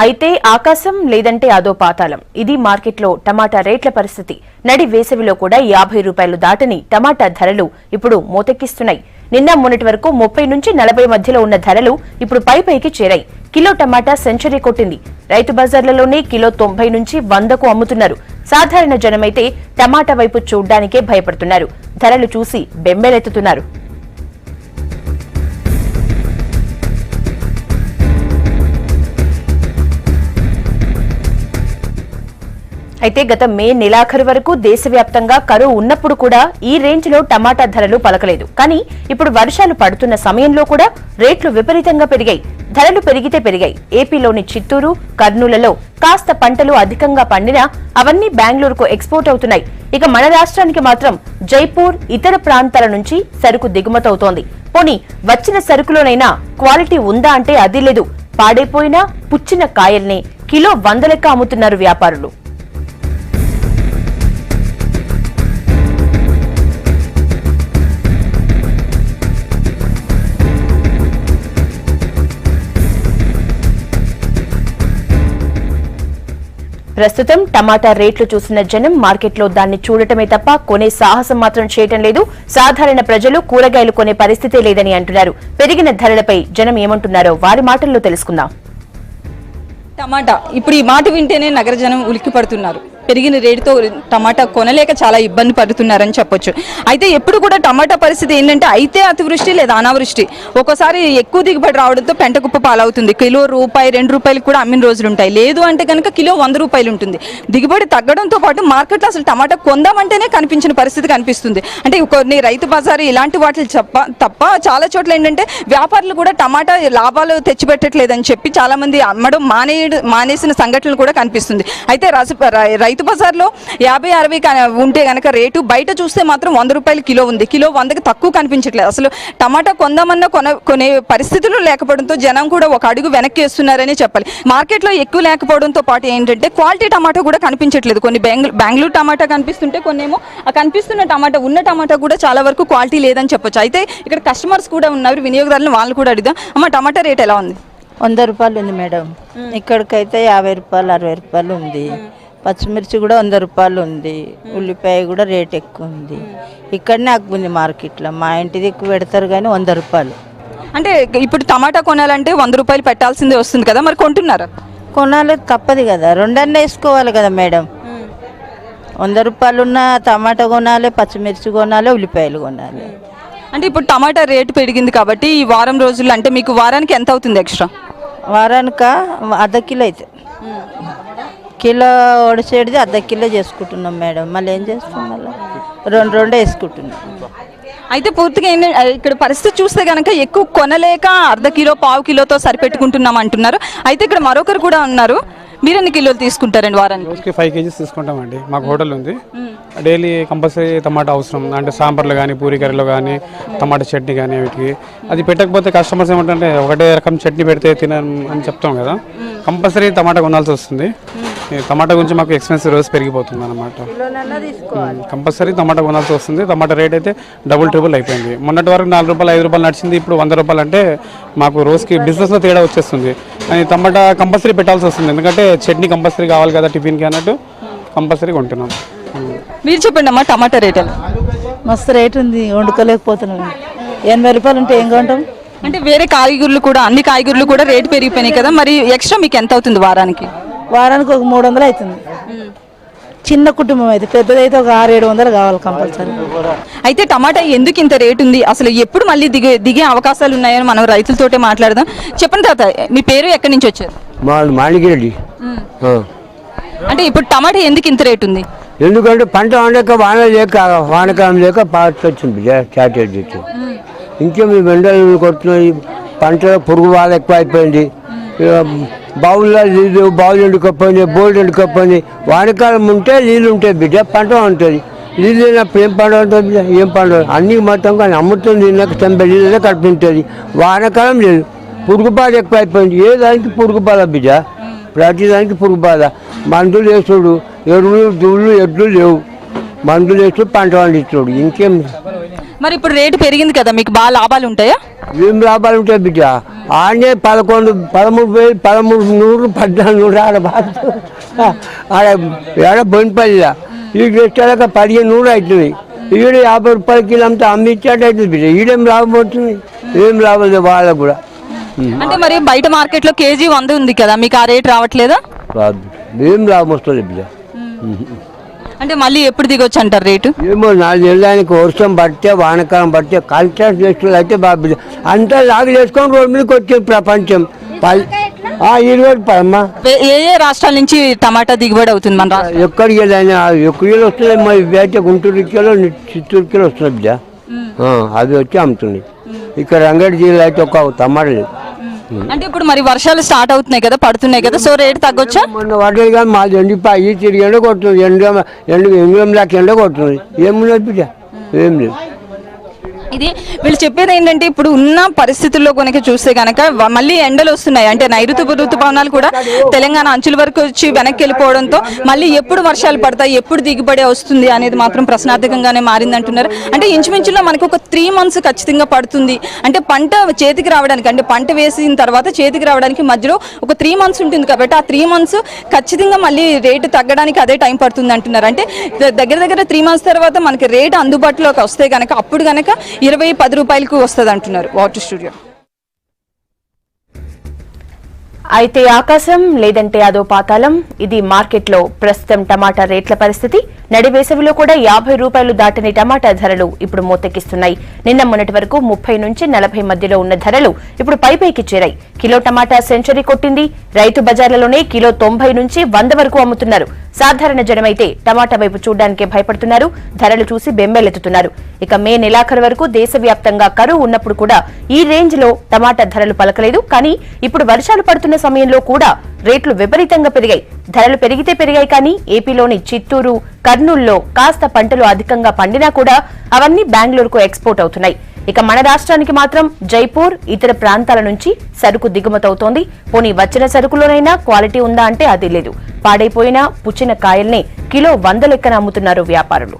అయితే ఆకాశం లేదంటే అదో పాతాళం. ఇది మార్కెట్లో టమాటా రేట్ల పరిస్థితి. నడి వేసవిలో కూడా 50 రూపాయలు దాటని టమాటా ధరలు ఇప్పుడు మోతెక్కిస్తున్నాయి. నిన్న మొన్నటి వరకు 30 నుంచి 40 మధ్యలో ఉన్న ధరలు ఇప్పుడు పైకి చేరాయి. కిలో టమాటా సెంచరీ కొట్టింది. రైతు బజార్లలోనే కిలో 90 నుంచి 100కు అమ్ముతున్నారు. సాధారణ జనమైతే టమాటా వైపు చూడ్డానికే భయపడుతున్నారు. ధరలు చూసి బెంబేలెత్తుతున్నారు. అయితే గత మే నెలాఖరు వరకు దేశవ్యాప్తంగా కరువు ఉన్నప్పుడు కూడా ఈ రేంజ్ లో టమాటా ధరలు పలకలేదు. కానీ ఇప్పుడు వర్షాలు పడుతున్న సమయంలో కూడా రేట్లు విపరీతంగా పెరిగాయి. ధరలు పెరిగితే పెరిగాయి. ఏపీలోని చిత్తూరు, కర్నూలులో కాస్త పంటలు అధికంగా పండినా అవన్నీ బెంగళూరుకు ఎక్స్పోర్ట్ అవుతున్నాయి. ఇక మన రాష్ట్రానికి మాత్రం జైపూర్, ఇతర ప్రాంతాల నుంచి సరుకు దిగుమతవుతోంది. పోనీ వచ్చిన సరుకులోనైనా క్వాలిటీ ఉందా అంటే అది లేదు. పాడైపోయినా పుచ్చిన కాయల్ని కిలో 100 లెక్క అమ్ముతున్నారు వ్యాపారులు. ప్రస్తుతం టమాటా రేట్లు చూసిన జనం మార్కెట్లో దాన్ని చూడటమే తప్ప కొనే సాహసం మాత్రం చేయటం లేదు. సాధారణ ప్రజలు కూరగాయలు కొనే పరిస్థితే లేదని అంటున్నారు. పెరిగిన ధరలపై జనం ఏమంటున్నారో వారి మాటల్లో తెలుసుకుందాం. టమాటా ఇప్పుడు ఈ మాట వింటేనే నగర జనం ఉలిక్కి పడుతున్నారు. పెరిగిన రేటుతో టమాటా కొనలేక చాలా ఇబ్బంది పడుతున్నారని చెప్పొచ్చు. అయితే ఎప్పుడు కూడా టమాటా పరిస్థితి ఏంటంటే అయితే అతివృష్టి లేదా అనావృష్టి, ఒక్కోసారి ఎక్కువ దిగుబడి రావడంతో పెంటకుప్ప పాలవుతుంది. కిలో రూపాయి 2 రూపాయలకు కూడా అమ్మిన రోజులు ఉంటాయి. లేదు అంటే కనుక కిలో 100 రూపాయలు ఉంటుంది. దిగుబడి తగ్గడంతో పాటు మార్కెట్లో అసలు టమాటా కొందామంటేనే కనిపించిన పరిస్థితి కనిపిస్తుంది. అంటే కొన్ని రైతు బజారు ఇలాంటి వాటిని తప్ప చాలా చోట్ల ఏంటంటే వ్యాపారులు కూడా టమాటా లాభాలు తెచ్చిపెట్టట్లేదని చెప్పి చాలా మంది అమ్మడం మానేసిన సంఘటనలు కూడా కనిపిస్తుంది. అయితే రైతు బజార్లో 50-60 ఉంటే గనక రేటు బయట చూస్తే మాత్రం 100 రూపాయలు కిలో ఉంది. కిలో 100కి తక్కువ కనిపించట్లేదు. అసలు టమాటా కొందామన్నా కొనే పరిస్థితులు లేకపోవడంతో జనం కూడా ఒక అడుగు వెనక్కి వేస్తున్నారని చెప్పాలి. మార్కెట్లో ఎక్కువ లేకపోవడంతో పాటు ఏంటంటే క్వాలిటీ టమాటా కూడా కనిపించట్లేదు. కొన్ని బెంగళూరు టమాటా కనిపిస్తుంటే కొన్నేమో కనిపిస్తున్న టమాటా ఉన్న టమాటా కూడా చాలా వరకు క్వాలిటీ లేదని చెప్పొచ్చు. అయితే ఇక్కడ కస్టమర్స్ కూడా ఉన్నారు, వినియోగదారులను వాళ్ళని కూడా అడుగుదాం. అమ్మ, టమాటా రేట్ ఎలా ఉంది? 100 రూపాయలు ఉంది మేడం. ఇక్కడికైతే 50 రూపాయలు 60 రూపాయలు ఉంది. పచ్చిమిర్చి కూడా 100 రూపాయలు ఉంది. ఉల్లిపాయ కూడా రేట్ ఎక్కువ ఉంది. ఇక్కడనే ఎక్కువ ఉంది మార్కెట్లో. మా ఇంటిది ఎక్కువ పెడతారు కానీ 100 రూపాయలు. అంటే ఇప్పుడు టమాటా కొనాలంటే 100 రూపాయలు పెట్టాల్సిందే వస్తుంది కదా, మరి కొంటున్నారా? కొనాలి, తప్పదు కదా. రెండన్నా వేసుకోవాలి కదా మేడం. 100 రూపాయలు ఉన్న టమాటా కొనాలి, పచ్చిమిర్చి కొనాలి, ఉల్లిపాయలు కొనాలి. అంటే ఇప్పుడు టమాటా రేటు పెరిగింది కాబట్టి ఈ వారం రోజులు అంటే మీకు వారానికి ఎంత అవుతుంది ఎక్స్ట్రా? వారానికి ½ కిలో అయితే కిలో ఒడిసేటిది ½ కిలో చేసుకుంటున్నాం మేడం. మళ్ళీ ఏం చేస్తాం, మళ్ళీ రెండు వేసుకుంటున్నాం. అయితే పూర్తిగా ఏంటంటే ఇక్కడ పరిస్థితి చూస్తే కనుక ఎక్కువ కొనలేక ½ కిలో, పావు కిలోతో సరిపెట్టుకుంటున్నాం అంటున్నారు. అయితే ఇక్కడ మరొకరు కూడా ఉన్నారు. మీరు ఎన్ని కిలోలు తీసుకుంటారండి వారానికి? రోజుకి 5 కేజీస్ తీసుకుంటామండి. మాకు హోటల్ ఉంది. డైలీ కంపల్సరీ టమాటా అవసరం. అంటే సాంబార్లు కానీ, పూరీ కర్రీలో కానీ, టమాటా చట్నీ కానీ వీటికి. అది పెట్టకపోతే కస్టమర్స్ ఏమంటే ఒకటే రకం చట్నీ పెడితే తినని చెప్తాం కదా, కంపల్సరీ టమాటా కొనాల్సి వస్తుంది. టమాటా గురించి మాకు ఎక్స్పెన్సివ్ రోజు పెరిగిపోతుంది అన్నమాట. కంపల్సరీ టమాటా కొనాల్సి వస్తుంది. టమాటా రేట్ అయితే డబుల్ ట్రిపుల్ అయిపోయింది. మొన్నటి వరకు 4 రూపాయలు 5 రూపాయలు నడిచింది. ఇప్పుడు 100 రూపాయలు అంటే మాకు రోజుకి బిజినెస్లో తేడా వచ్చేస్తుంది. అని టమాటా కంపల్సరీ పెట్టాల్సి వస్తుంది. ఎందుకంటే చట్నీ కంపల్సరీ కావాలి కదా టిఫిన్కి అన్నట్టు కంపల్సరీ కొంటున్నాం. మీరు చెప్పండి అమ్మా, టమాటా రేట్ ఎలా? మస్తు రేట్ ఉంది, వండుకోలేకపోతున్నాం. 80 రూపాయలు ఉంటే ఏం కొంటాం? అంటే వేరే కాయగూరలు కూడా, అన్ని కాయగూరలు కూడా రేటు పెరిగిపోయినాయి కదా, మరి ఎక్స్ట్రా మీకు ఎంత అవుతుంది వారానికి? వారానికి ఒక 300 అవుతుంది. చిన్న కుటుంబం అయితే, పెద్దదైతే ఒక 600-700 కావాలి కంపల్సరీ. అయితే టమాటా ఎందుకు ఇంత రేటు ఉంది, అసలు ఎప్పుడు మళ్ళీ దిగే అవకాశాలు ఉన్నాయని మనం రైతులతోటే మాట్లాడదాం. చెప్పండి తాత, మీ పేరు, ఎక్కడి నుంచి వచ్చారు? మాణిగిరెడ్డి. అంటే ఇప్పుడు టమాటా ఎందుకు ఇంత రేటు ఉంది? ఎందుకంటే పంట వండక వానకాలం లేక పాత వచ్చింది, చాటేజ్ వచ్చింది. ఇంకేం ఎండలు కొడుతున్నాయి, పంటలో పురుగు బాధ ఎక్కువ అయిపోయింది. బావుల్లో నీళ్ళు, బావులు ఎండుకపోయినాయి, బోల్డ్ ఎండుకపోయినాయి. వానకాలం ఉంటే నీళ్ళు ఉంటాయి బిడ్డ, పంట ఉంటుంది. నీళ్ళు లేనప్పుడు ఏం పంట ఉంటుంది బిడ్డ, ఏం పంట? అన్ని మొత్తం కానీ అమ్ముతుంది తిన్నాక 90 నీళ్ళనే కడుపు ఉంటుంది. వానకాలం లేదు, పురుగు బాధ ఎక్కువ అయిపోయింది. ఏ దానికి పురుగు బాధ బిడ్డ, ప్రతిదానికి పురుగు బాధ. మందులు వేస్తుడు, ఎరువులు దువ్వులు ఎడ్లు లేవు, మందులు వేస్తూ పంట పండిస్తుడు. ఇంకేం? మరి ఇప్పుడు రేటు పెరిగింది కదా, మీకు బాగా లాభాలు ఉంటాయా? ఏం లాభాలు ఉంటాయి బిడ్డ ఆడనే 11, 13,000, 1300, 1400 ఆడ బాధ ఆడ ఏడ బొనిపల్లిలా ఈ రెస్టారెంట్ 1500 అవుతుంది. ఈడ 50 రూపాయల కిలో అంతా అమ్మిచ్చాడు అవుతుంది బిడ్డ. ఈడేం లాభం అవుతుంది? ఏం లాభం లేదు వాళ్ళకు కూడా. అంటే మరి బయట మార్కెట్ లో కేజీ 100 ఉంది కదా, మీకు ఆ రేట్ రావట్లేదా? రాదు, ఏం లాభం వస్తుంది బిడ్డ. అంటే మళ్ళీ ఎప్పుడు దిగొచ్చు అంటారు రేటు? ఏమో 4 నెలలకి వర్షం పడితే వానకాలం పడితే కల్చర్ చేస్తున్నారు అయితే బాబు అంతా లాగు చేసుకొని రోడ్డు మీదకి వచ్చేది ప్రపంచం. 20 రూపాయలు అమ్మా. ఏ ఏ రాష్ట్రాల నుంచి టమాటా దిగుబడి అవుతుంది మన రాష్ట్రం? ఎక్కడికి వెళ్ళినా ఎక్కువ కిలో వస్తున్నాయి. మరి బయట గుంటూరు కిలో, చిత్తూరు కిలో వస్తున్నాయి బిడ్డ. అవి వచ్చి అమ్ముతుంది. ఇక్కడ రంగారెడ్డి జిల్లా అయితే ఒక టమాటా లేదు. అంటే ఇప్పుడు మరి వర్షాలు స్టార్ట్ అవుతున్నాయి కదా, పడుతున్నాయి కదా, సో రేటు తగ్గొచ్చా? మొన్న వాటి కానీ మాది ఎండిపోయి తిరిగి ఎండ కొడుతుంది. ఎండ లాక్ ఎండ కొడుతుంది. ఏమున్నది బిడ్డ? ఏం లేదు. ఇది వీళ్ళు చెప్పేది ఏంటంటే ఇప్పుడు ఉన్న పరిస్థితుల్లో కనుక చూస్తే కనుక మళ్ళీ ఎండలు వస్తున్నాయి. అంటే నైరుతి ఋతుపవనాలు కూడా తెలంగాణ అంచుల వరకు వచ్చి వెనక్కి వెళ్ళిపోవడంతో మళ్ళీ ఎప్పుడు వర్షాలు పడతాయి, ఎప్పుడు దిగుబడి వస్తుంది అనేది మాత్రం ప్రశ్నార్థకంగానే మారిందంటున్నారు. అంటే ఇంచుమించులో మనకు ఒక 3 months ఖచ్చితంగా పడుతుంది. అంటే పంట చేతికి రావడానికి, అంటే పంట వేసిన తర్వాత చేతికి రావడానికి మధ్యలో ఒక 3 months ఉంటుంది కాబట్టి ఆ 3 months ఖచ్చితంగా మళ్ళీ రేటు తగ్గడానికి అదే టైం పడుతుంది అంటున్నారు. అంటే దగ్గర దగ్గర 3 months తర్వాత మనకి రేటు అందుబాటులోకి వస్తే కనుక అప్పుడు కనుక 20-10 రూపాయలకు వస్తుంది అంటున్నారు వాటర్ స్టూడియో. అయితే ఆకాశం లేదంటే అదో పాతాళం. ఇది మార్కెట్లో ప్రస్తుతం టమాటా రేట్ల పరిస్థితి. నడి వేసవిలో కూడా 50 రూపాయలు దాటని టమాటా ధరలు ఇప్పుడు మోతెక్కిస్తున్నాయి. నిన్న మొన్నటి వరకు 30 నుంచి 40 మధ్యలో ఉన్న ధరలు ఇప్పుడు పైకి చేరాయి. కిలో టమాటా సెంచరీ కొట్టింది. రైతు బజార్లలోనే కిలో 90 నుంచి 100 వరకు అమ్ముతున్నారు. సాధారణ జనమైతే టమాటా వైపు చూడడానికే భయపడుతున్నారు. ధరలు చూసి బెంబేలెత్తుతున్నారు. ఇక మే నెలాఖరు వరకు దేశవ్యాప్తంగా కరువు ఉన్నప్పుడు కూడా ఈ రేంజ్ లో టమాటా ధరలు పలకలేదు. కానీ ఇప్పుడు వర్షాలు పడుతున్న సమయంలో కూడా రేట్లు విపరీతంగా పెరిగాయి. ధరలు పెరిగితే పెరిగాయి కానీ ఏపీలోని చిత్తూరు, కర్నూలులో కాస్త పంటలు అధికంగా పండినా కూడా అవన్నీ బెంగళూరుకు ఎక్స్పోర్ట్ అవుతున్నాయి. ఇక మన రాష్ట్రానికి మాత్రం జైపూర్, ఇతర ప్రాంతాల నుంచి సరుకు దిగుమతవుతోంది. పోనీ వచ్చిన సరుకులోనైనా క్వాలిటీ ఉందా అంటే అది లేదు. పాడైపోయిన పుచ్చిన కాయల్ని కిలో 100 లెక్కన అమ్ముతున్నారు వ్యాపారులు.